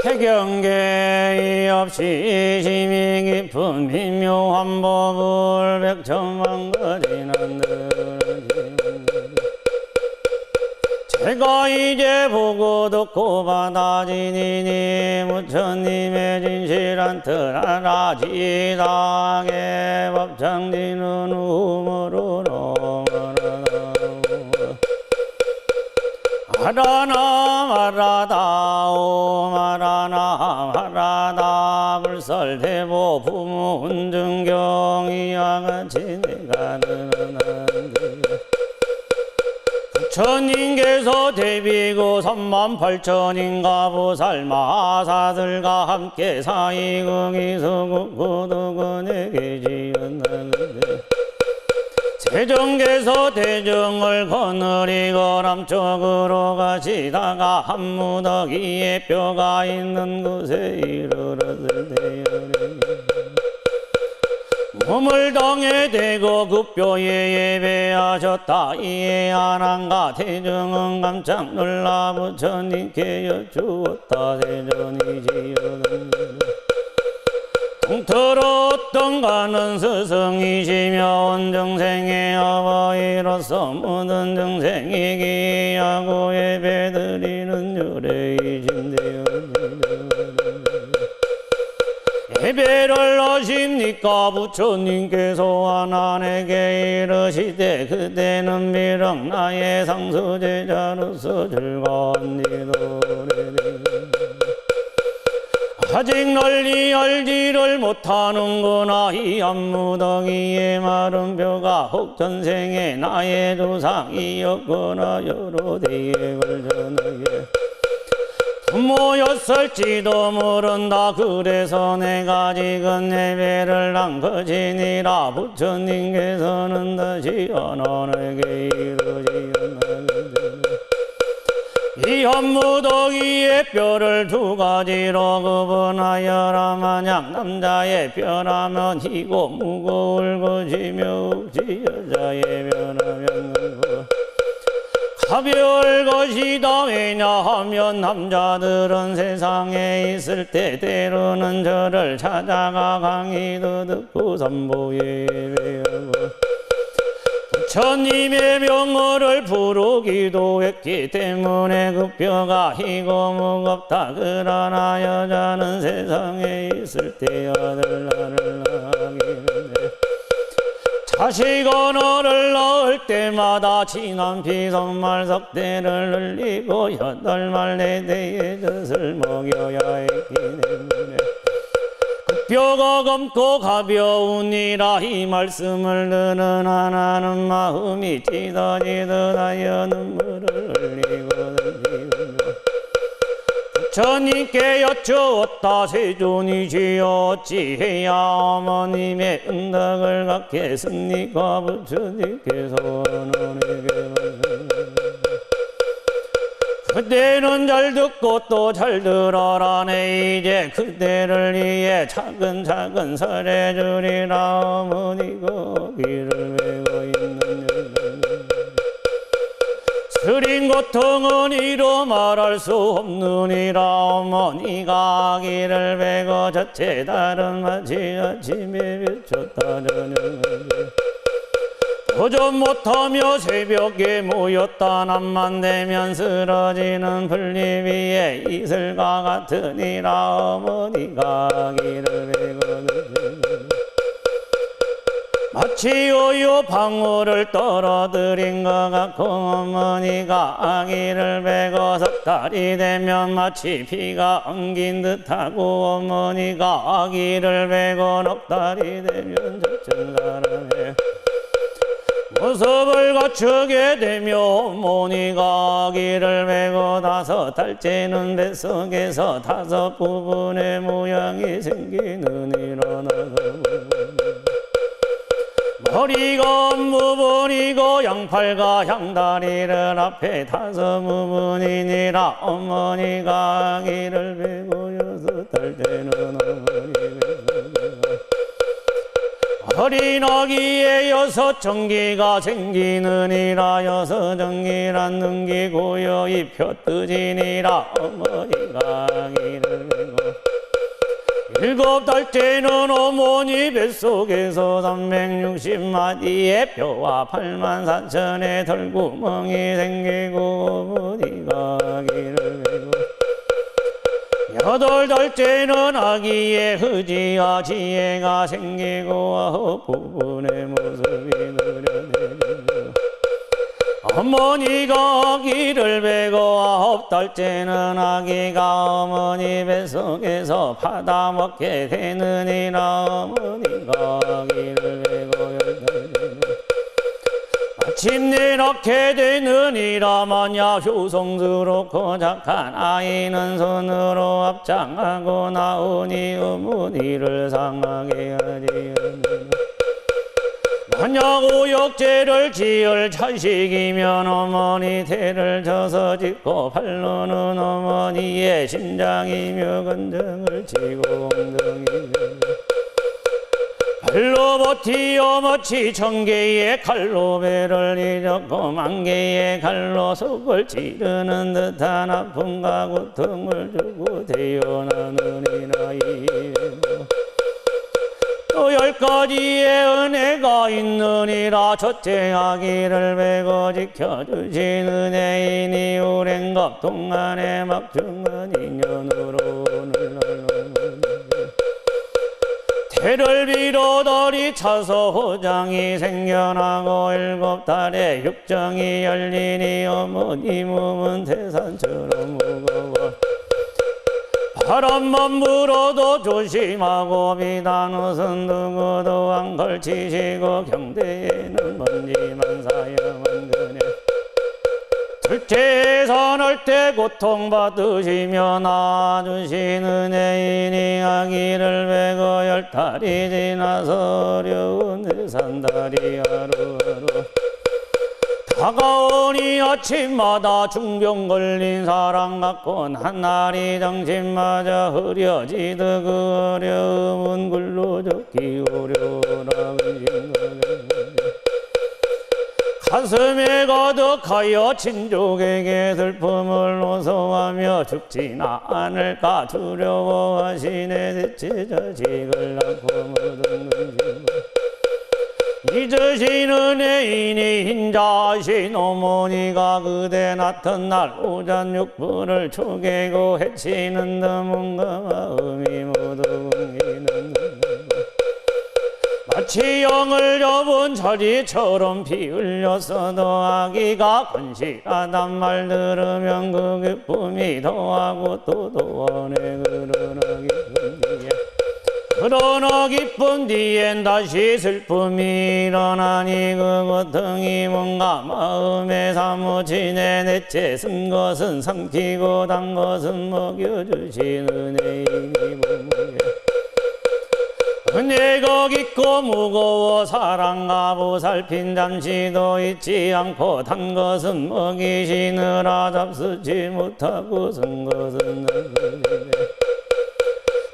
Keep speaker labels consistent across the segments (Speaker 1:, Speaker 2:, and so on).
Speaker 1: 태경계 없이 심이 깊은 미묘한 법을 백천만거리는 제가 이제 보고 듣고 받아지니니 부처님의 진실한 뜻 알아지다게 법창지는 우물으로 말하나 말하다오 말하나 말하다 불설대보 부모 운중경 이와 같이 내가 늘어난데 부처님께서 대비고 38,000인가 보살 마사들과 함께 사이궁이서 구두군에게 지었나는데 세종께서 대중을 거느리고 남쪽으로 가시다가 한 무더기에 뼈가 있는 곳에 이르렀을 때에 몸을 땅에 대고 그 뼈에 예배하셨다. 이에 안한가 대중은 깜짝 놀라 부처님께 여쭈었다. 세존이 지어든 동터로 어떤 가는 스승이시며 온 정생의 아버지로서 모든 정생이 기하고 예배드리는 유래이신데요. 예배를 하십니까? 부처님께서 하나님께 이르시되 그대는 비록 나의 상수제자로서 즐거운 기도를 아직 널리 알지를 못하는구나. 이 한무더기의 마른 뼈가 혹전생에 나의 조상이었구나. 여러 대에 걸쳐나게 부모였을지도 모른다. 그래서 내가 지금 예배를 한 것이니라. 부처님께서는 다시 하나님께 이르시었나니 이 한무더기의 뼈를 두 가지로 구분하여라. 만약 남자의 뼈라면 희고 무거울 것이며 혹시 여자의 뼈라면 가벼울 것이다. 왜냐하면 남자들은 세상에 있을 때 때로는 저를 찾아가 강의도 듣고 선보에 예배하고 부처님의 명호를 부르기도 했기 때문에 그 뼈가 희고 무겁다. 그러나 여자는 세상에 있을 때 아들날을 낳기는데 자식 언어를 낳을 때마다 진한 피선말 석대를 흘리고 8말 4대의 젖을 먹여야 했기 때문에 뼈가 검고 가벼우니라. 이 말씀을 듣는 하나는 마음이 찢어지듯 하여 눈물을 흘리고 부처님께 여쭈었다. 세존이시여 어찌해야 어머님의 은덕을 갖겠습니까? 부처님께서는 내게 그대는 잘 듣고 또 잘 들어라. 내 이제 그대를 위해 차근차근 설해주리라. 어머니 거기를 메고 있는 스린 고통은 이루 말할 수 없느니라. 어머니가 아기를 메고 저체 다른 마치 아침에 비쳤다는 도전 못하며 새벽에 모였다. 남만 되면 쓰러지는 풀잎 위에 이슬과 같으니라. 어머니가 아기를 메고 마치 우유 방울을 떨어뜨린 것 같고 어머니가 아기를 메고 석 달이 되면 마치 피가 엉긴 듯하고 어머니가 아기를 메고 넉 달이 되면 저천가람에 모습을 갖추게 되며 어머니가 아기를 메고 5달째는 뱃속에서 5 부분의 모양이 생기는 일어나서 허리가 무분이고 양팔과 양다리를 앞에 다섯 무분이니라. 어머니가 아기를 베고 6달 되는 어머니 어린 아기에 6정기가 생기느니라. 6정기란 능기 고요히 펴뜨지니라. 어머니가 아기를 베고 7달째는 어머니 뱃속에서 360마디의 뼈와 84,000의 털구멍이 생기고 어머니가 아기를 베고 8달째는 아기의 흐지와 지혜가 생기고 9분의 모습이 누려내리고 어머니가 아기를 베고 9달째는 아기가 어머니 뱃속에서 받아먹게 되느니라. 어머니가 아기를 베고 10달째는 마침내 낳게 되느니라. 만약 효성스럽고 착한 아이는 손으로 합장하고 나오니 어머니를 상하게 하지 않느냐. 만약 오역죄를 지을 자식이면 어머니 태를 져서 짓고 팔로는 어머니의 심장이며 건정을 치고 엉덩이를 발로 버티어 마치 1000개의 칼로 배를 이젓고 10,000개의 칼로 속을 찌르는 듯한 아픔과 고통을 주고 태어나는 이 나이에 또 10가지의 은혜가 있느니라. 첫째 아기를 베고 지켜주시는 애인이 오랜갑 동안에 막중한 인연으로 오늘날 태를 빌어다리 차서 호장이 생겨나고 7달에 육정이 열리니 어머니 몸은 태산처럼 무거워 바람만 불어도 조심하고 비단 옷은 누구도 안 걸치시고 경대에는 먼지만 사여만 그네 둘째 산할 때 고통받으시며 낳아주시는 애인이 아기를 베고 10달이 지나서 어려운 해산달이 하루하루 다가오니 아침마다 중병 걸린 사람 같고 한날이 정신마저 흐려지듯 그 어려움은 굴로 젖기 어려우라. 가슴에 가득하여 친족에게 슬픔을 호소하며 죽지나 않을까 두려워하시네. 대체 자식을 낳고 묻은 근심을 잊으시는 애인이 인자하신 어머니가 그대 낳던 날 오전 6분을 초개고 해치는 드문가 마음이 모두 웅기는 마치 영을 접은 자리처럼 피 흘렸어도 아기가 건실하단 말 들으면 그 기쁨이 더하고 또 더하네. 그러나 기쁜 뒤엔 다시 슬픔이 일어나니 그 고통이 뭔가 마음에 사무치네. 넷째 쓴 것은 삼키고 단 것은 먹여주시는 애인이 몸무게 은혜가 깊고 무거워 사랑과 보살핀 잠시도 잊지 않고 단 것은 먹이시느라 잡수지 못하고 쓴 것은 남기네.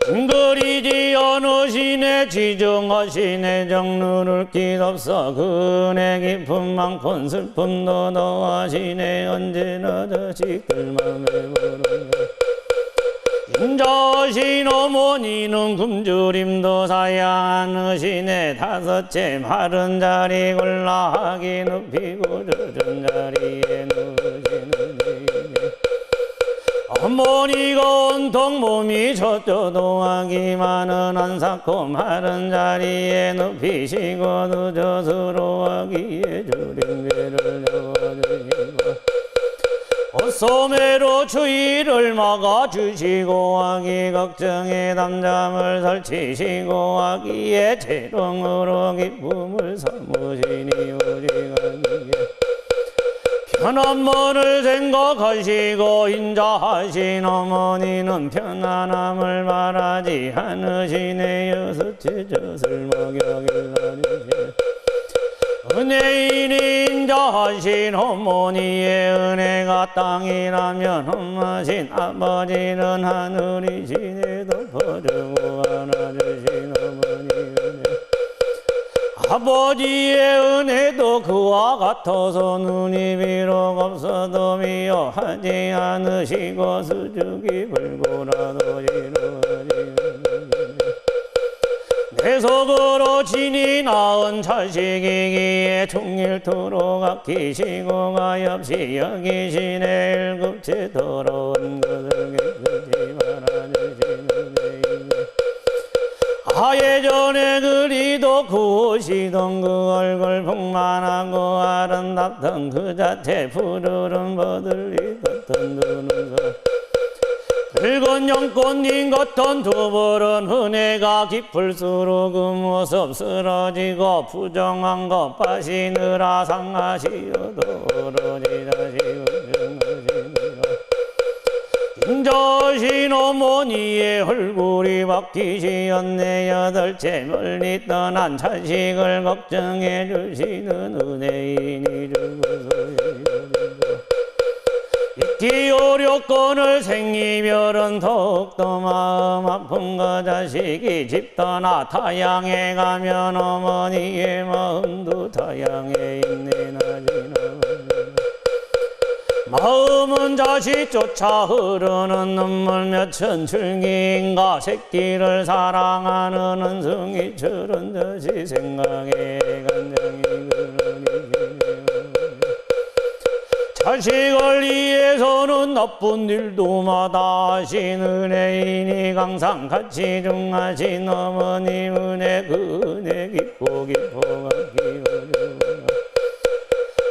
Speaker 1: 징그리지 않으시네. 지정하시네. 정누를 길 없어 그 은혜 깊음 많고 슬픔도 더하시네. 언제나 자식들 맘에 부르네. 인자하신 어머니는 굶주림도 사야 않으시네. 다섯째 마른 자리 골라하기 눕히고 젖은 자리에 누우시는 애인이 어머니가 온통 몸이 젖어도 아기만은 안 삭고 마른 자리에 눕히시고 늦어스러워하기에 주림배를 넣어주시고 소매로 주위를 막아주시고 아기 걱정에 담잠을 설치시고 아기의 재롱으로 기쁨을 삼으시니 오직 아기에 편한 문을 생각하시고 인자하신 어머니는 편안함을 바라지 않으시네. 6째 젖을 먹여 길러주시네. 은혜인인 자신 어머니의 은혜가 땅이라면 엄마신 아버지는 하늘이시네 덮어주고 안아주신 어머니 은혜 아버지의 은혜도 그와 같아서 눈이 비록 없어도 미워하지 않으시고 수죽이 불고라도 이루어지는 내 속으로 진이 낳은 자식이기에 종일토록 아끼시고 가엾이 여기시네 일곱째 더러운 것을 깨끗이 말아주시는 예전에 그리도 구우시던 그 얼굴 풍만하고 아름답던 그 자체 푸르른 버들이 같던 두 눈썹 붉은 연꽃잎 같던 두 볼은 은혜가 깊을수록 그 모습 쓰러지고 부정한 것 빠시느라 상하시어도 오로지 자식을 정하시느라 인자신 어머니의 얼굴이 바뀌시었네 여덟째 멀리 떠난 자식을 걱정해 주시는 은혜인이 죽어서 잊기 어렵거늘 생이별은 더욱더 마음 아픈 거 자식이 집 떠나 타양에 가면 어머니의 마음도 타양에 있네 나진 마음은 자식 쫓아 흐르는 눈물 몇천 줄기인가 새끼를 사랑하는 은승이처럼 자식 생각에 간장이 그러니 자식을 위해서는 나쁜 일도 마다하신 은혜인이 항상 같이 중하신 어머니 은혜 그 은혜 깊고 깊어가 기어주나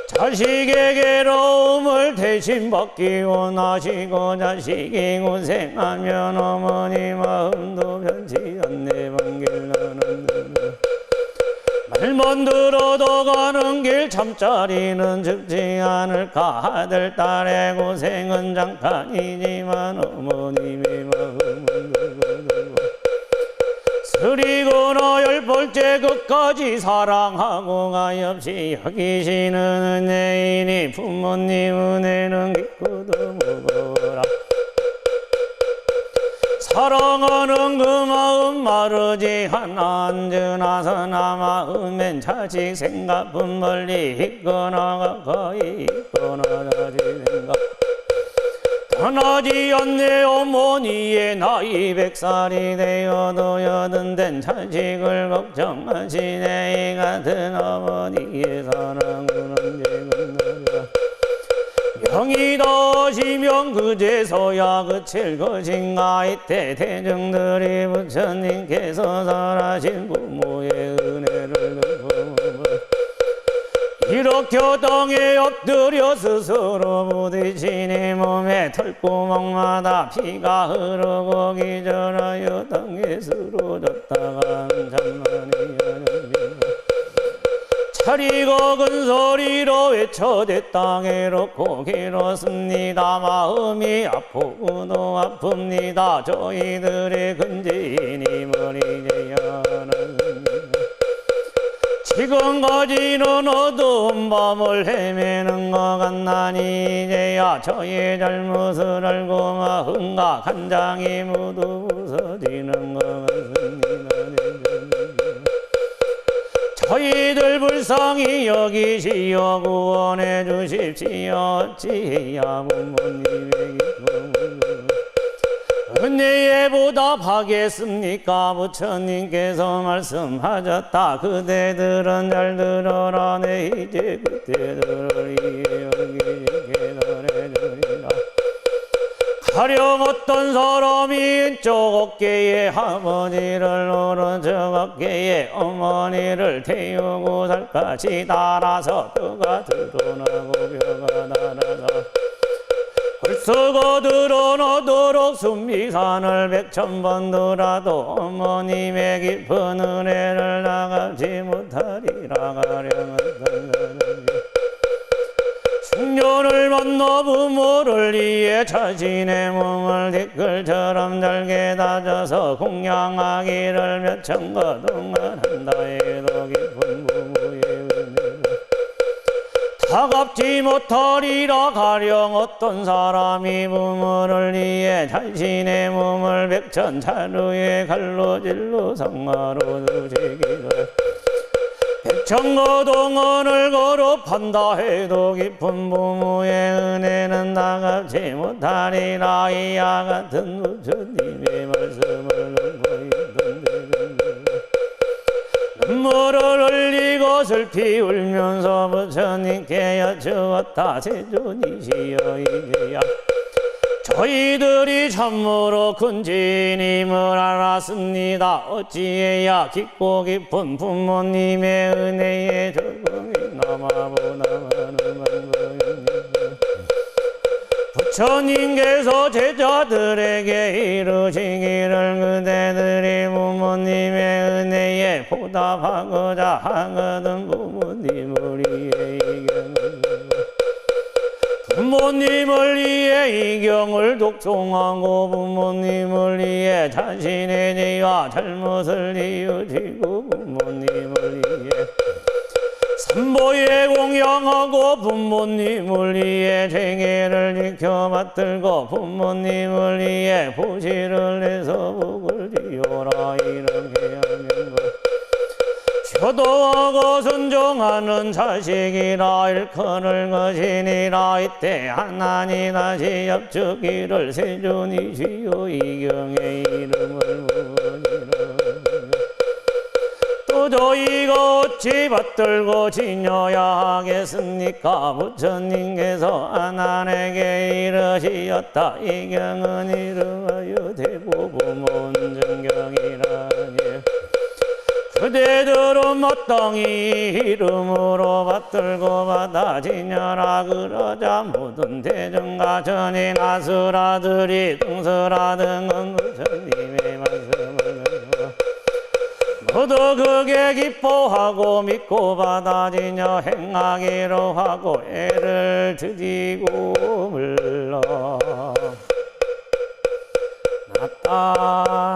Speaker 1: 자식의 괴로움을 대신 받기 원하시고 자식이 고생하면 어머니 마음도 변치 않네 먼길 나는 말만 들어도 가는 길 잠자리는 죽지 않을까 아들 딸의 고생은 잠깐이지만 어머님의 마음은 두고두고 쓰리거나 열 번째 끝까지 사랑하고 가엾이 여기시는 은혜인이 부모님 은혜는 깊고도 무거워라 사랑하는 그 마음 마르지 않아 언제나서나 마음엔 자식 생각은 멀리 있거나 가까이 있거나 자식 생각 떠나지 않네 어머니의 나이 100살이 되어도 여든된 자식을 걱정하시네 이 같은 어머니의 사랑은 언제 끝나랴 병이 더시면 그제서야 그칠 것인가 이때 대중들이 부처님께서 설하신 부모의 은혜를 덮어보면 이렇게 땅에 엎드려 스스로 부딪히니 몸에 털구멍마다 피가 흐르고 기절하여 땅에 쓰러졌다가 잠만이 차리고 큰 소리로 외쳐대 땅에 놓고 길었습니다. 마음이 아프고도 아픕니다. 저희들의 근지인이 머리제야 하나입니다. 지금까지는 어두운 밤을 헤매는 것 같나니 이제야 저의 잘못을 알고 마음과 간장이 모두 부서지는 것 같습니다. 저희들 불쌍히 여기시어 구원해 주십시오. 어찌해야 부모님의 기쁨을 은혜에 보답하겠습니까? 부처님께서 말씀하셨다. 그대들은 잘 들어라. 내 이제 그대들을 위해 여기게 전해주리라. 가령 어떤 사람이 왼쪽 어깨에 아버지를 오른쪽 어깨에 어머니를 태우고 살갗이 닳아서 뼈가 드러나고 뼈가 닳아서 헐썩어 드러나도록 순미산을 100,000번 돌아도 어머님의 깊은 은혜를 나가지 못하리라. 가령 어떤 사람이 숙녀를 만나 부모를 위해 자신의 몸을 댓글처럼 잘게 다져서 공양하기를 몇천 거 동안 한다 해도 깊은 부모의 은혜를 가갑지 못하리라. 가령 어떤 사람이 부모를 위해 자신의 몸을 백천차루에 갈로 질로 상하로 두시기를 백천거동원을 거듭한다 해도 깊은 부모의 은혜는 나갑지 못하리라. 이와 같은 부처님의 말씀을 눈물을 흘리고 슬피 울면서 부처님께 여쭈었다. 세존이시여 이제야 저희들이 참으로 큰 죄인임을 알았습니다. 어찌해야 깊고 깊은 부모님의 은혜에 적응이 남아보나마는 방법입니다. 부처님께서 제자들에게 이르시기를 그대들이 부모님의 은혜에 보답하고자 하거든 부모님을 위해 부모님을 위해 이 경을 독송하고 부모님을 위해 자신의 죄와 잘못을 뉘우치고 부모님을 위해 삼보에 공양하고 부모님을 위해 죄계를 지켜 받들고 부모님을 위해 보시를 내서 복을 지어라. 이렇게 하면 효도하고 순종하는 자식이라 일컬을 것이니라. 이때 하나님 다시 엽주기를 세존이시여 이 경의 이름을 부으니라. 또 저희가 어찌 받들고 지녀야 하겠습니까? 부처님께서 아난에게 이르시었다. 이 경은 이름하여 대부부문정경이라니 그대들은 마땅히 이름으로 받들고 받아 지녀라. 그러자 모든 대중과 전인 아수라들이 등설하 등은 부처님의 말씀을 모두 그게 기뻐하고 믿고 받아 지녀 행하기로 하고 애를 드리고 불러 났다.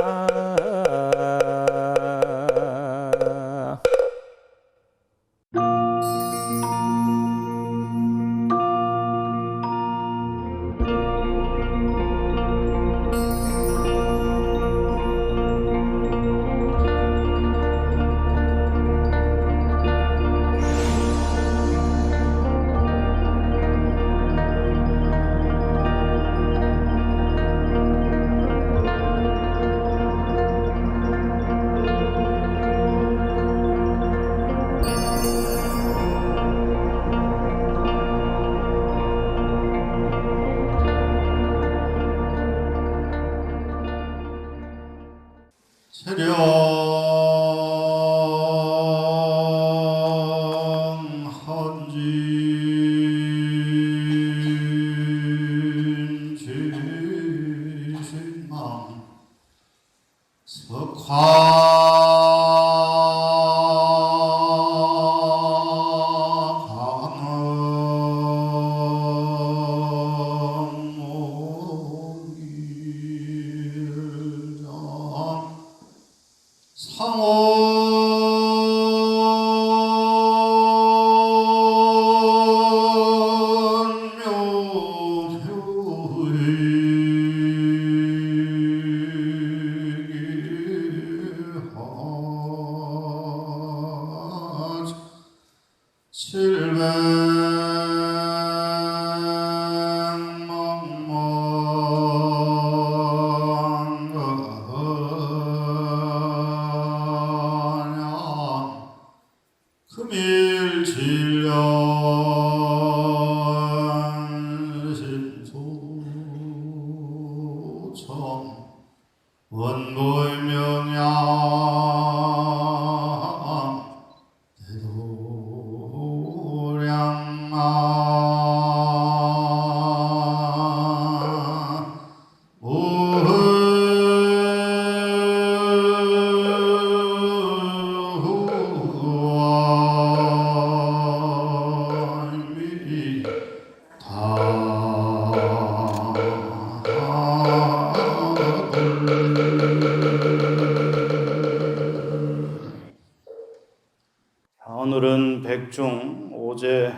Speaker 2: 오늘은 백중 오제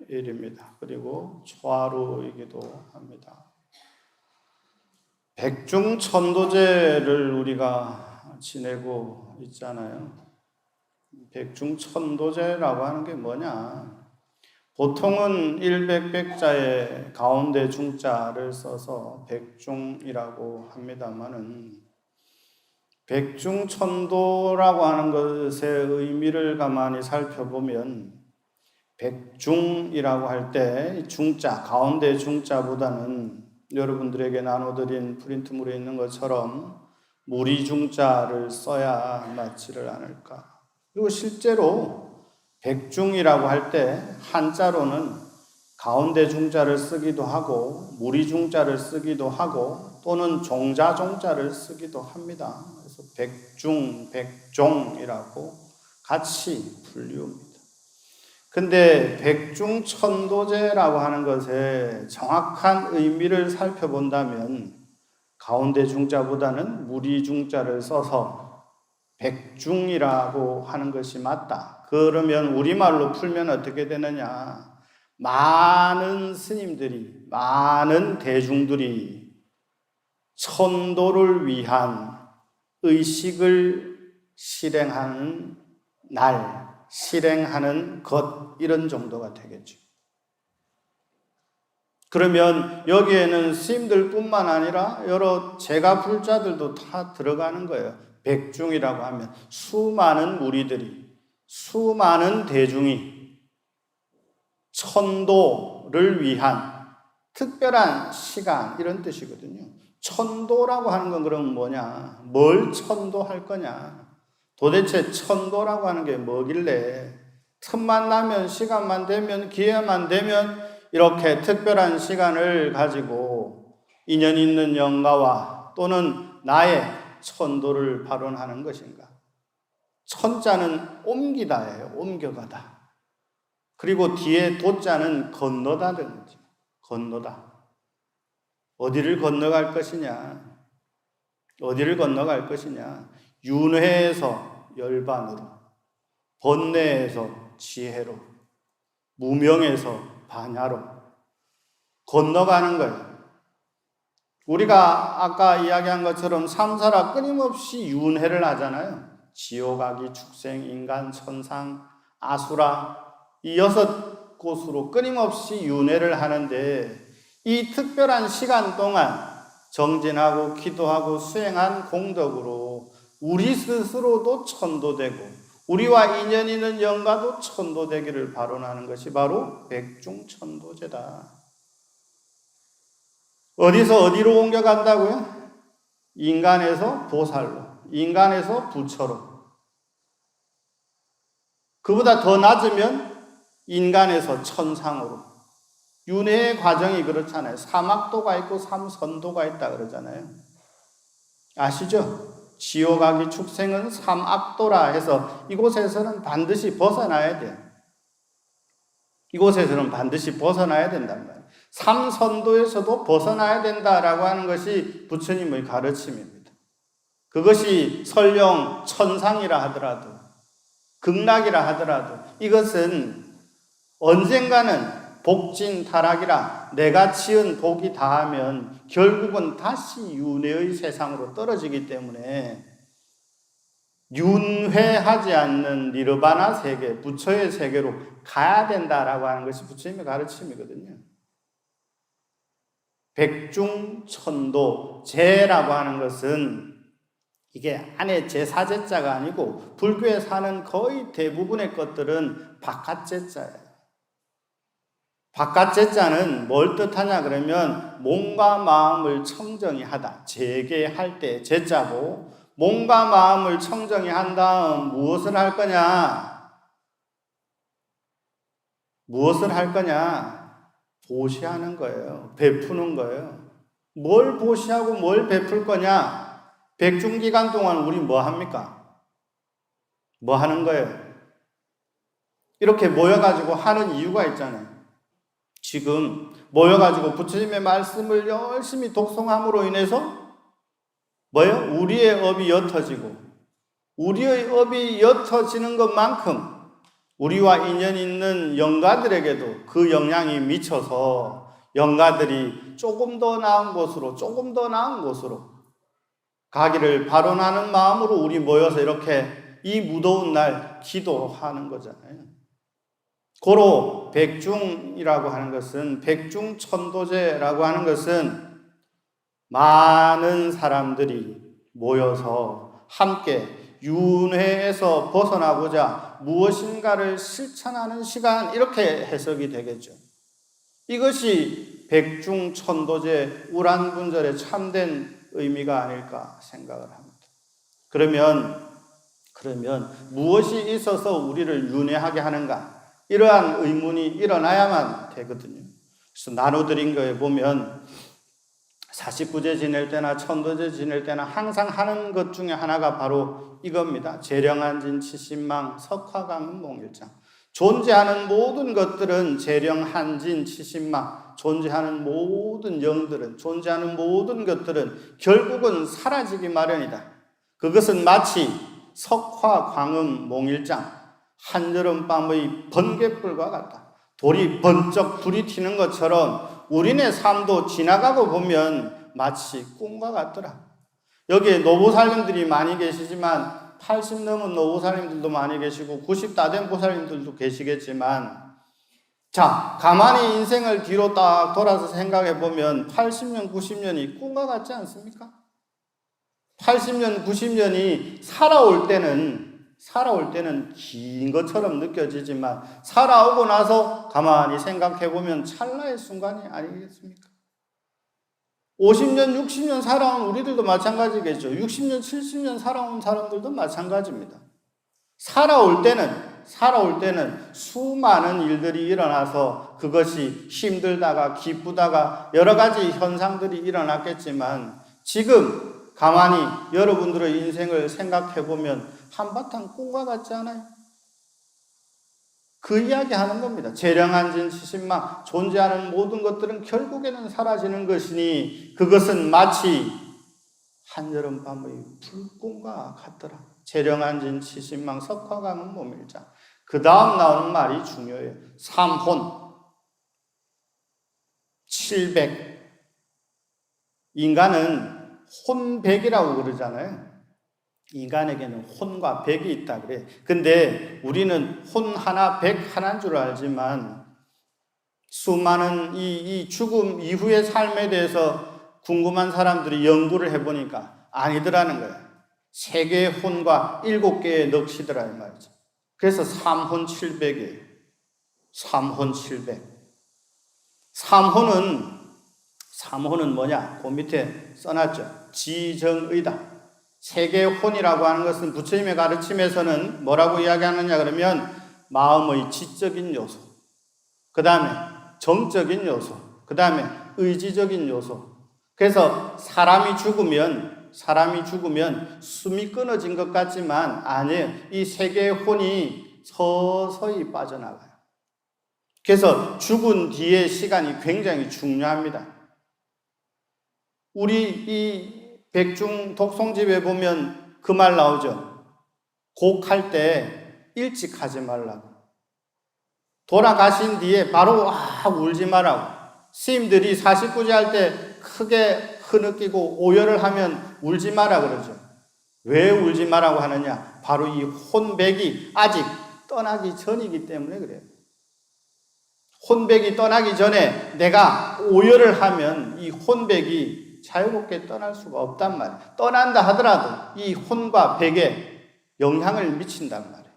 Speaker 2: 일입니다. 그리고 초하루이기도 합니다. 백중천도제를 우리가 지내고 있잖아요. 백중천도제라고 하는 게 뭐냐? 보통은 일백백자의 가운데 중자를 써서 백중이라고 합니다만은 백중천도라고 하는 것의 의미를 가만히 살펴보면 백중이라고 할 때 중자, 가운데 중자보다는 여러분들에게 나눠드린 프린트물에 있는 것처럼 무리중자를 써야 맞지를 않을까. 그리고 실제로 백중이라고 할 때 한자로는 가운데 중자를 쓰기도 하고 무리중자를 쓰기도 하고 또는 종자종자를 쓰기도 합니다. 그래서 백중, 백종이라고 같이 불리웁니다. 근데 백중천도제라고 하는 것의 정확한 의미를 살펴본다면 가운데 중자보다는 무리중자를 써서 백중이라고 하는 것이 맞다. 그러면 우리말로 풀면 어떻게 되느냐? 많은 스님들이, 많은 대중들이 천도를 위한 의식을 실행하는 날, 실행하는 것, 이런 정도가 되겠죠. 그러면 여기에는 스님들 뿐만 아니라 여러 제가 불자들도 다 들어가는 거예요. 백중이라고 하면 수많은 무리들이, 수많은 대중이 천도를 위한 특별한 시간, 이런 뜻이거든요. 천도라고 하는 건 그럼 뭐냐? 뭘 천도할 거냐? 도대체 천도라고 하는 게 뭐길래 틈만 나면, 시간만 되면, 기회만 되면 이렇게 특별한 시간을 가지고 인연 있는 영가와 또는 나의 천도를 발언하는 것인가? 천자는 옮기다예요. 옮겨가다. 그리고 뒤에 도자는 건너다는 거죠. 건너다. 어디를 건너갈 것이냐? 어디를 건너갈 것이냐? 윤회에서 열반으로, 번뇌에서 지혜로, 무명에서 반야로 건너가는 거예요. 우리가 아까 이야기한 것처럼 삼사라 끊임없이 윤회를 하잖아요. 지옥아기, 축생, 인간, 천상, 아수라, 이 6곳으로 끊임없이 윤회를 하는데 이 특별한 시간 동안 정진하고 기도하고 수행한 공덕으로 우리 스스로도 천도되고 우리와 인연 있는 영가도 천도되기를 발언하는 것이 바로 백중천도제다. 어디서 어디로 옮겨간다고요? 인간에서 보살로, 인간에서 부처로. 그보다 더 낮으면 인간에서 천상으로. 윤회의 과정이 그렇잖아요. 삼악도가 있고 삼선도가 있다 그러잖아요. 아시죠? 지옥아기 축생은 삼악도라 해서 이곳에서는 반드시 벗어나야 돼요. 이곳에서는 반드시 벗어나야 된단 말이에요. 삼선도에서도 벗어나야 된다라고 하는 것이 부처님의 가르침입니다. 그것이 설령 천상이라 하더라도, 극락이라 하더라도 이것은 언젠가는 복진 타락이라 내가 지은 복이 다하면 결국은 다시 윤회의 세상으로 떨어지기 때문에 윤회하지 않는 니르바나 세계, 부처의 세계로 가야 된다라고 하는 것이 부처님의 가르침이거든요. 백중천도, 제라고 하는 것은 이게 안에 제사제자가 아니고 불교에 사는 거의 대부분의 것들은 바깥제자예요. 바깥제자는 뭘 뜻하냐 그러면 몸과 마음을 청정히 하다. 재개할 때 제자고 몸과 마음을 청정히 한 다음 무엇을 할 거냐? 무엇을 할 거냐? 보시하는 거예요. 베푸는 거예요. 뭘 보시하고 뭘 베풀 거냐? 백중기간 동안 우리 뭐 합니까? 뭐 하는 거예요? 이렇게 모여가지고 하는 이유가 있잖아요. 지금 모여가지고 부처님의 말씀을 열심히 독송함으로 인해서 뭐예요? 우리의 업이 옅어지고 우리의 업이 옅어지는 것만큼 우리와 인연 있는 영가들에게도 그 영향이 미쳐서 영가들이 조금 더 나은 곳으로 가기를 바라는 마음으로 우리 모여서 이렇게 이 무더운 날 기도하는 거잖아요. 고로 백중이라고 하는 것은, 백중천도제라고 하는 것은 많은 사람들이 모여서 함께 윤회에서 벗어나고자 무엇인가를 실천하는 시간, 이렇게 해석이 되겠죠. 이것이 백중천도제 우란분절의 참된 의미가 아닐까 생각을 합니다. 그러면 무엇이 있어서 우리를 윤회하게 하는가? 이러한 의문이 일어나야만 되거든요. 그래서 나눠드린 거에 보면 49제 지낼 때나 천도제 지낼 때나 항상 하는 것 중에 하나가 바로 이겁니다. 재령한진 칠신망 석화강은 몽일장. 존재하는 모든 것들은 재령한진 칠신망, 존재하는 모든 영들은, 존재하는 모든 것들은 결국은 사라지기 마련이다. 그것은 마치 석화광음 몽일장, 한여름밤의 번갯불과 같다. 돌이 번쩍 불이 튀는 것처럼 우리네 삶도 지나가고 보면 마치 꿈과 같더라. 여기에 노보살님들이 많이 계시지만 80 넘은 노보살님들도 많이 계시고 90 다 된 보살님들도 계시겠지만, 자, 가만히 인생을 뒤로 딱 돌아서 생각해 보면 80년, 90년이 꿈과 같지 않습니까? 80년, 90년이 살아올 때는 긴 것처럼 느껴지지만 살아오고 나서 가만히 생각해 보면 찰나의 순간이 아니겠습니까? 50년, 60년 살아온 우리들도 마찬가지겠죠. 60년, 70년 살아온 사람들도 마찬가지입니다. 살아올 때는 수많은 일들이 일어나서 그것이 힘들다가 기쁘다가 여러 가지 현상들이 일어났겠지만, 지금 가만히 여러분들의 인생을 생각해 보면 한바탕 꿈과 같지 않아요? 그 이야기 하는 겁니다. 재령한진 칠신망, 존재하는 모든 것들은 결국에는 사라지는 것이니 그것은 마치 한여름밤의 불꽃과 같더라. 재령한진 칠신망 석화강은 몽일장. 그 다음 나오는 말이 중요해요. 삼혼 700. 인간은 혼백이라고 그러잖아요. 인간에게는 혼과 백이 있다 그래. 근데 우리는 혼 하나, 백 하나인 줄 알지만 수많은 이 죽음 이후의 삶에 대해서 궁금한 사람들이 연구를 해보니까 아니더라는 거야. 3개의 혼과 7개의 넋이더라 이 말이죠. 그래서 삼혼 700이에요. 삼혼 700. 삼혼은 뭐냐? 그 밑에 써놨죠. 지정의다. 3개의 혼이라고 하는 것은 부처님의 가르침에서는 뭐라고 이야기하느냐 그러면 마음의 지적인 요소, 그 다음에 정적인 요소, 그 다음에 의지적인 요소. 그래서 사람이 죽으면 숨이 끊어진 것 같지만 아니에요. 이 3개의 혼이 서서히 빠져나가요. 그래서 죽은 뒤의 시간이 굉장히 중요합니다. 우리 이 백중 독송집에 보면 그 말 나오죠. 곡할 때 일찍 하지 말라고. 돌아가신 뒤에 바로 울지 말라고. 스님들이 49제 할 때 크게 흐느끼고 오열을 하면 울지 마라 그러죠. 왜 울지 마라고 하느냐? 바로 이 혼백이 아직 떠나기 전이기 때문에 그래요. 혼백이 떠나기 전에 내가 오열을 하면 이 혼백이 자유롭게 떠날 수가 없단 말이에요. 떠난다 하더라도 이 혼과 백에 영향을 미친단 말이에요.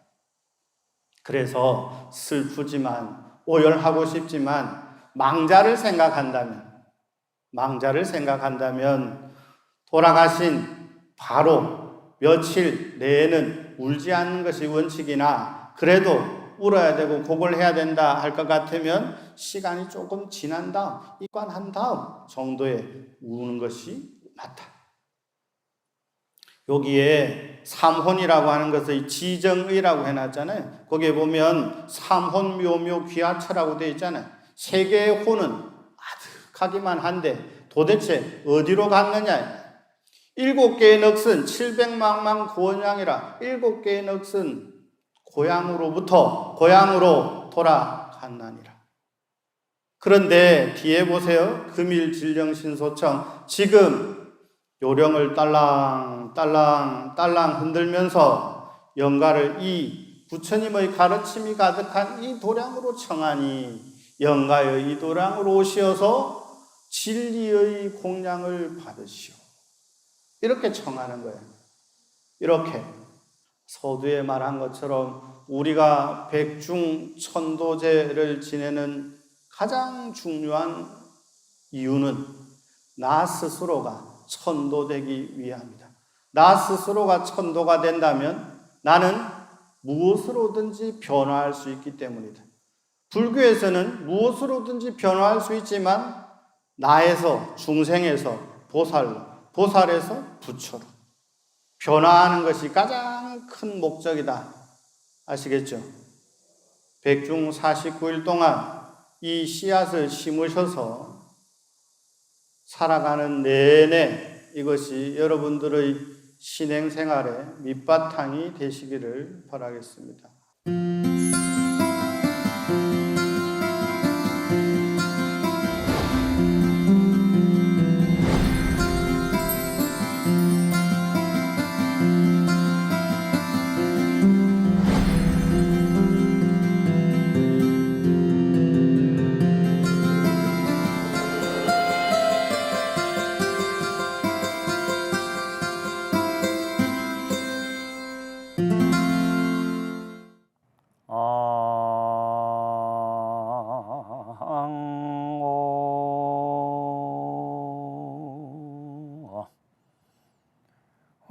Speaker 2: 그래서 슬프지만 오열하고 싶지만 망자를 생각한다면 돌아가신 바로 며칠 내에는 울지 않는 것이 원칙이나 그래도 울어야 되고 곡을 해야 된다 할 것 같으면 시간이 조금 지난 다음, 입관한 다음 정도에 우는 것이 맞다. 여기에 삼혼이라고 하는 것을 지정의라고 해놨잖아요. 거기에 보면 삼혼 묘묘 귀하처라고 되어 있잖아요. 3개의 혼은 아득하기만 한데 도대체 어디로 갔느냐? 7개의 넋은 700망망 고원양이라 7개의 넋은 고향으로 돌아갔나니라. 그런데 뒤에 보세요. 금일진령신소청 지금 요령을 딸랑 흔들면서 영가를 이 부처님의 가르침이 가득한 이 도량으로 청하니 영가의 이 도량으로 오시어서 진리의 공양을 받으시오. 이렇게 청하는 거예요. 이렇게 서두에 말한 것처럼 우리가 백중천도제를 지내는 가장 중요한 이유는 나 스스로가 천도되기 위함이다. 나 스스로가 천도가 된다면 나는 무엇으로든지 변화할 수 있기 때문이다. 불교에서는 무엇으로든지 변화할 수 있지만 나에서 중생에서 보살로, 보살에서 부처로 변화하는 것이 가장 큰 목적이다. 아시겠죠? 백중 49일 동안 이 씨앗을 심으셔서 살아가는 내내 이것이 여러분들의 신행생활의 밑바탕이 되시기를 바라겠습니다.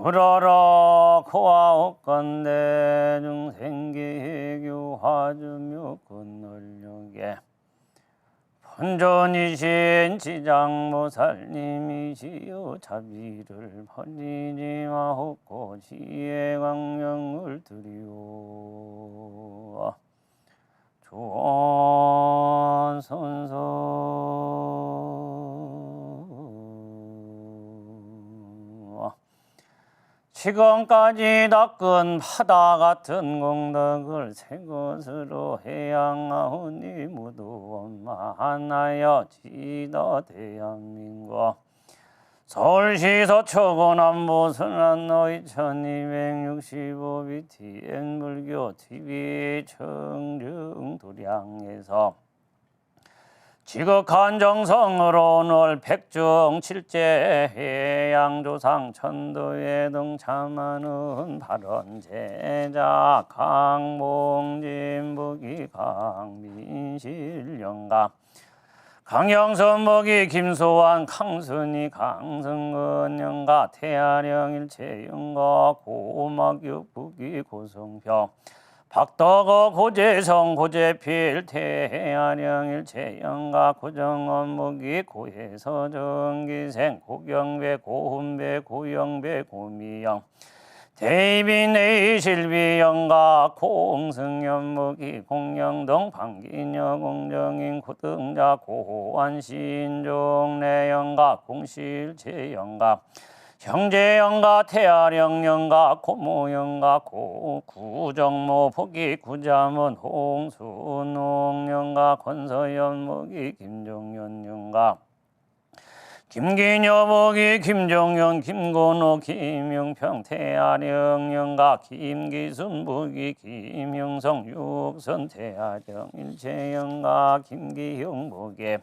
Speaker 1: 우러러 고아옥건대 중생기교화주묘 건널력에 본존이신 지장모살님이시여 자비를 버리지 마옵고 지혜 광명을 드리오. 조선선서 지금까지 닦은 바다 같은 공덕을 새 것으로 해양하오니 모두 원만하여 지다 대한민국 서울시 서초구 남부 순안로이 1265BTN 불교 TV 청정 도량에서 지극한 정성으로 오늘 백중 칠제 해양조상 천도에 등참하는 발언제자 강봉진 부기 강민실 영감 강영선 목이 김소환 강순희 강승근 영가 태아령 일체 영가 고막육 부기 고성평 박덕어 고재성 고재필 태아령 일체 영가 고정원 목이 고해서 정기생 고경배 고훈배 고영배 고미영 대이빈 에이실비 영가 공승연목이 공영동 방기녀 공정인 고등자 고환신종 내영가 공실체 영가 형제 영가 태아령 영가 고모 영가 고구정모 포기 구자문 홍순홍 영가 권서연목이 김종현 영가 김기녀복이 김종현 김건호 김용평 태아령 영가 김기순복이 김형성 육선 태아령 일체 영가 김기형복이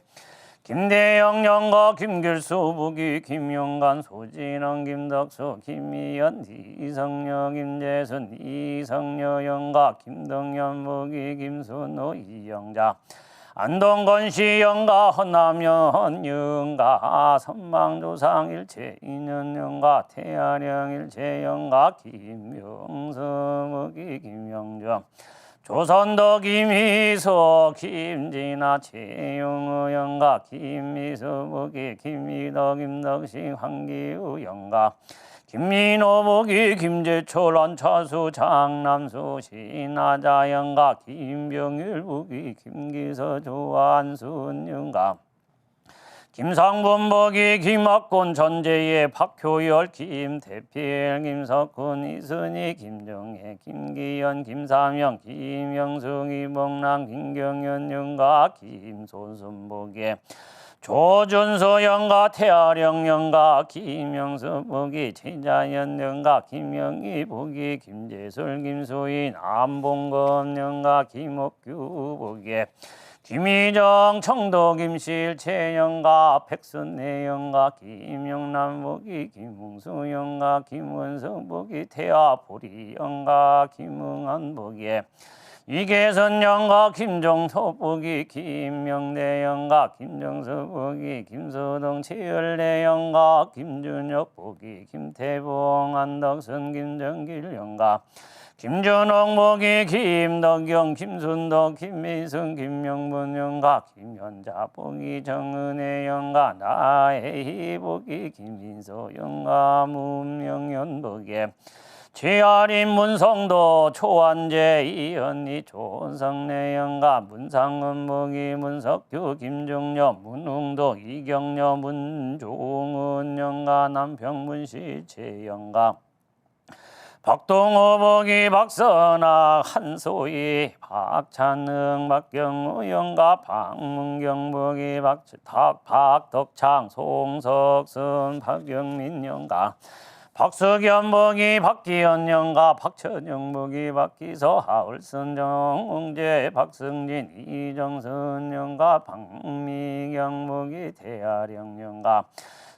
Speaker 1: 김대영 영가 김길수복이 김용관 소진원 김덕수 김미연 이성녀 김재순 이성녀 영가 김동현복이 김순호 이영자 안동건시 영가 허남연 영가 선망조상 일체 인연 영가 태아령 일체 영가 김명성목이 김영정 조선도 김희소 김진아 최영우 영가 김미수목이 김미덕 김덕식 황기우 영가 김민호복이 김재철 안차수 장남수 신하자 영가 김병일복이 김기서 조한순 영가 김상분복이 김학곤 전재예 박효열 김태필 김석훈 이순희 김정혜 김기현 김삼영 김영숙 이봉남 김경현 영가 김소순복이 조준서 영가 태아령 영가 김영수 복이 최자연 영가 김영희 복이 김재솔 김소인 안봉건 영가 김옥규 복이 김희정 청도 김실 최영가 백순내 영가 김영남 복이 김웅수 영가 김원성 복이 태아 보리 영가 김응한 복이 이계선 영가 김종서 복이 김명대 영가 김정수 복이 김소동 최열래 영가 김준혁 복이 김태봉 안덕선 김정길 영가 김준홍 복이 김덕영 김순덕 김미승 김명분 영가 김현자 복이 정은혜 영가 나혜희 복이 김민서 영가 문명연 복이 최아린 문성도 초안재 이현희 조성래 영가 문상은 복이 문석규 김종려 문웅도 이경려 문종은 영가 남평문시 최영가 박동호 복이 박선학 한소희 박찬흥 박경우 영가 박문경 복이 박덕창 송석순 박영민 영가 박석연 복이 박기현 영가 박천영 복이 박기서 하울슨 정웅재 박승진 이정선 영가 박미경 복이 태아령 영가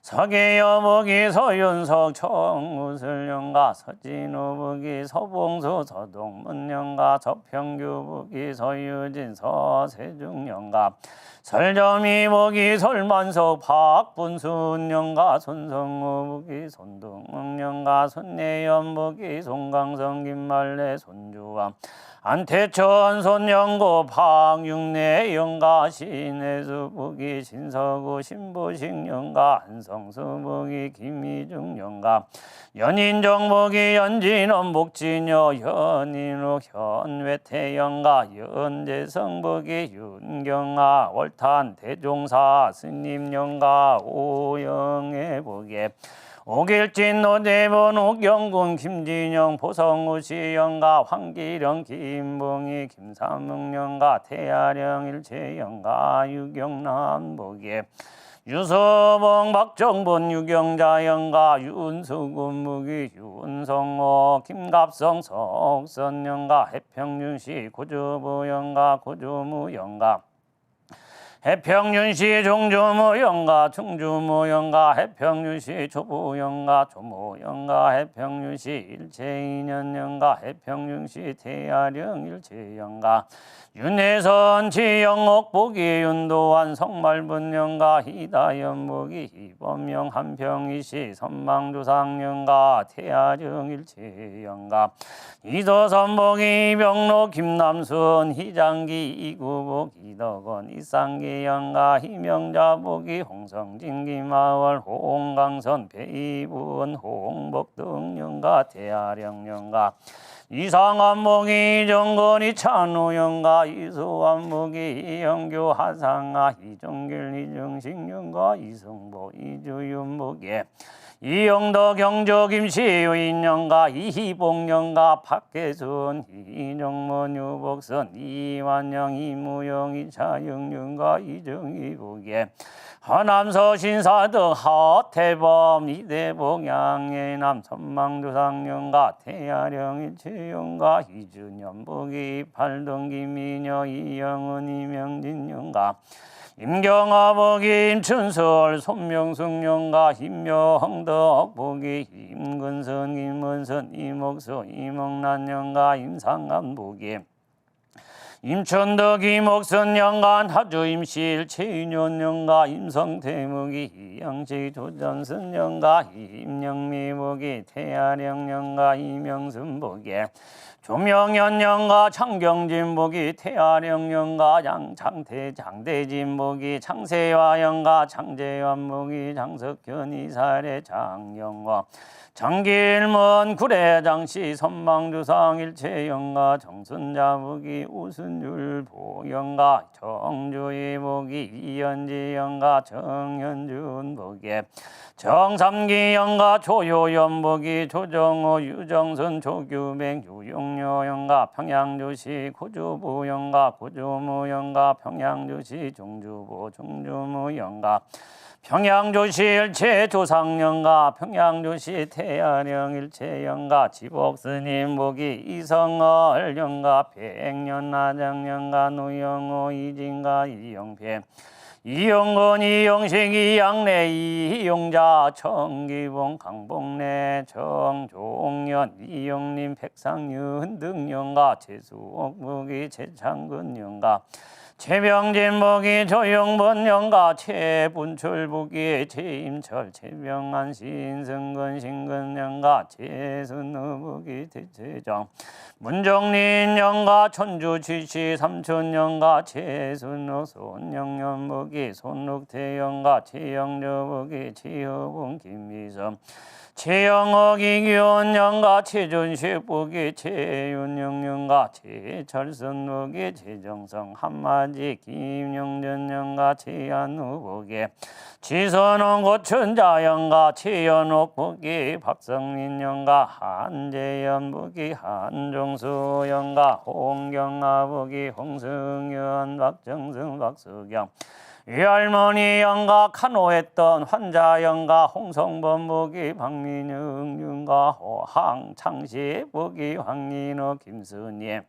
Speaker 1: 서계여 복이 서윤석 청우슬 영가 서진우 복이 서봉수 서동문 영가 서평규 복이 서유진 서세중 영가 설점이 복이 설만석 박분순 영가 손성우 복이 손동웅 영가 손내연 복이 송강성 김말래 손주왕 안태천 손영고 박육내 영가 신혜수 복이 신서구 신보식 영가 한성수 복이 김희중 영가 연인정 복이 연진원 복진여 현인욱 현외태 영가 연재성 복이 윤경아 월탄 대종사 스님 영가 오영애 복이 오길진 노대본 옥영군 김진영 보성우시 영가 황기령 김봉희 김삼흥 영가 태아령 일체 영가 유경남 복이 유서봉 박정본 유경자 영가 윤수군 무기 윤성호 김갑성 석선 영가 해평윤시 고조부 영가 고조무 영가 해평윤시 종조무 영가 충주무 영가 해평윤시 조부 영가 조무 영가 해평윤시 일체인연 영가 해평윤시 태아령 일체 영가 윤혜선 지영옥 복이 윤도환 성말분 영가 희다연 복이 희범영 한평이시 선망조상 영가 태아령 일체 영가 이도선 복이 병로 김남순 희장기 이구복 이덕원 이상기 영가 희명자 복이 홍성진 기마을 홍강선 배이분 홍복 등 영가 태아령 영가 이상한 복이 정건이 찬우 영가 이수환 복이 이영교 하상아 이정길 이정식 영가 이승보 이주윤 복이 이영덕 경조 김시유인 영가 이희봉 영가 박계순 이정문 유복선 이완영 이무영 이차영 영가 이정희 복이 하남서 신사 등 하태범 이대봉 양예남 선망조상 영가 태아령 일체 영가 이준현 복이 팔동 김민여 이영은 이명진 영가 임경아 복이 임춘설 손명숙 영가 임명덕 복이 임근선 김은선 이목수 이목란 영가 임상한 복이 임천덕 이목선 영간 하주 임실 최인현 영가 임성태묵이 이양식 조전선 영가 임영미 복이 태아령 영가 이명순 복이 조명현영가 창경진복이 태아령영가 장대진복이 창세화영가 창재환복이 장석현이 살해 장영과 장길먼 구례장씨 선망주상 일체영가 정순자복이 우순율보영가 정주의복이 이현지영가 정현준복이 정삼기영가 조효연복이 조정호 유정선 조규백 유용료영가 평양주시 고주부영가 고주무영가 평양주시 중주부 중주무영가 평양주시 일체 조상영가 평양주시 태아령 일체영가 지복스님복이 이성얼영가 백년나장영가 노영호 이진가 이영패 이영건 이영식 이양래 이용자 청기봉 강봉래 정종년 이영림 백상윤 등영가 최수옥복이 최창근영가 최병진복이 조영번영가 최분철복이 최임철 최병안 신승근 신근영가 최순우복이 대체장 문정린영가 천주치시 삼천영가 최순옥 손영연복이 손록태영가 최영려복이 최여봉 김미섬 최영옥 이기원영가 최준식복이 최윤영영가 최철선복이 최정성 한마지 김영전영가 최한우복이 지선원 고춘자영가 최연옥복이 박성민영가 한재현복이 한종수영가 홍경아복이 홍승현 박정승 박수경 외할머니 영가 간호했던 환자영가 홍성범복이 박민영 영가 호항창시복이 황민호 김순예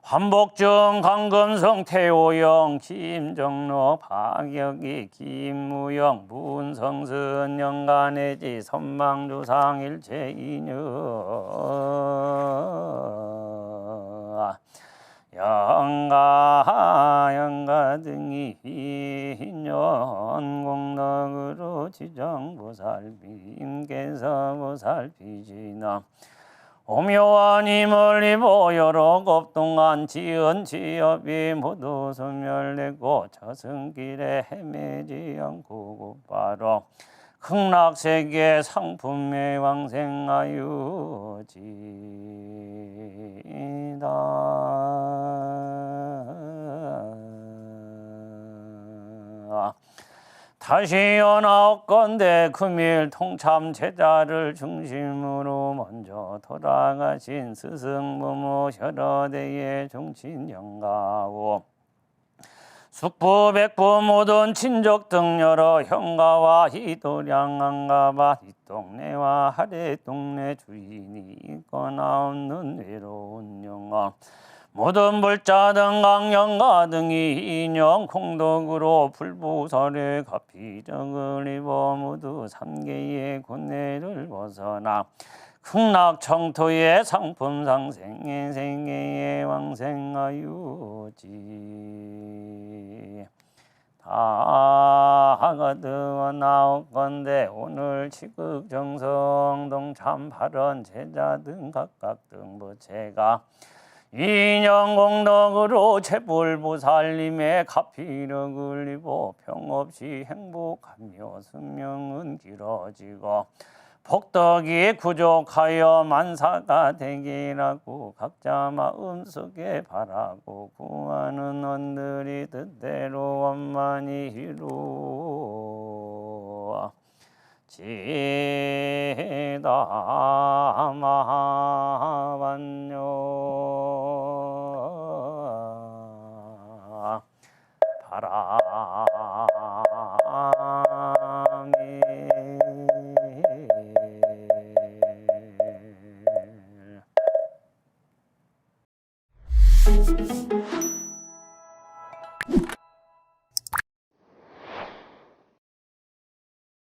Speaker 1: 환복중 강금성 태호영 김정로 박혁이 김무영 문성순 영가 내지 선망주상 일체인여 영가 등이 인연공덕으로 지정보살비 임계사보살비지나 오묘하니 멀리 보여로 겁동안 지은 지업이 모두 소멸되고 저승길에 헤매지 않고 곧바로 극락세계 상품에 왕생하유지다. 다시 연하건대 금일 통참 제자를 중심으로 먼저 돌아가신 스승무무 혈어대의 종친영가오 숙부 백부 모든 친족 등 여러 형가와 희도량 안가봐 이 동네와 하래 동네 주인이 있거나 없는 외로운 영가 모든 불자 등 강영가 등이 인형 공덕으로 불보살의 가피정을 입어 모두 삼계의 곤내를 벗어나 극락청토의 상품상생의 생애의 왕생하유지 다가 되어 나올건대 오늘 지극정성 동참 발언 제자 등 각각 등 부채가 인연공덕으로 재불보살님의 가피력을 입어 평없이 행복하며 수명은 길어지고 복덕이 부족하여 만사가 되기라고 각자 마음속에 바라고 구하는 원들이 뜻대로 원만히 이루어 지다마반요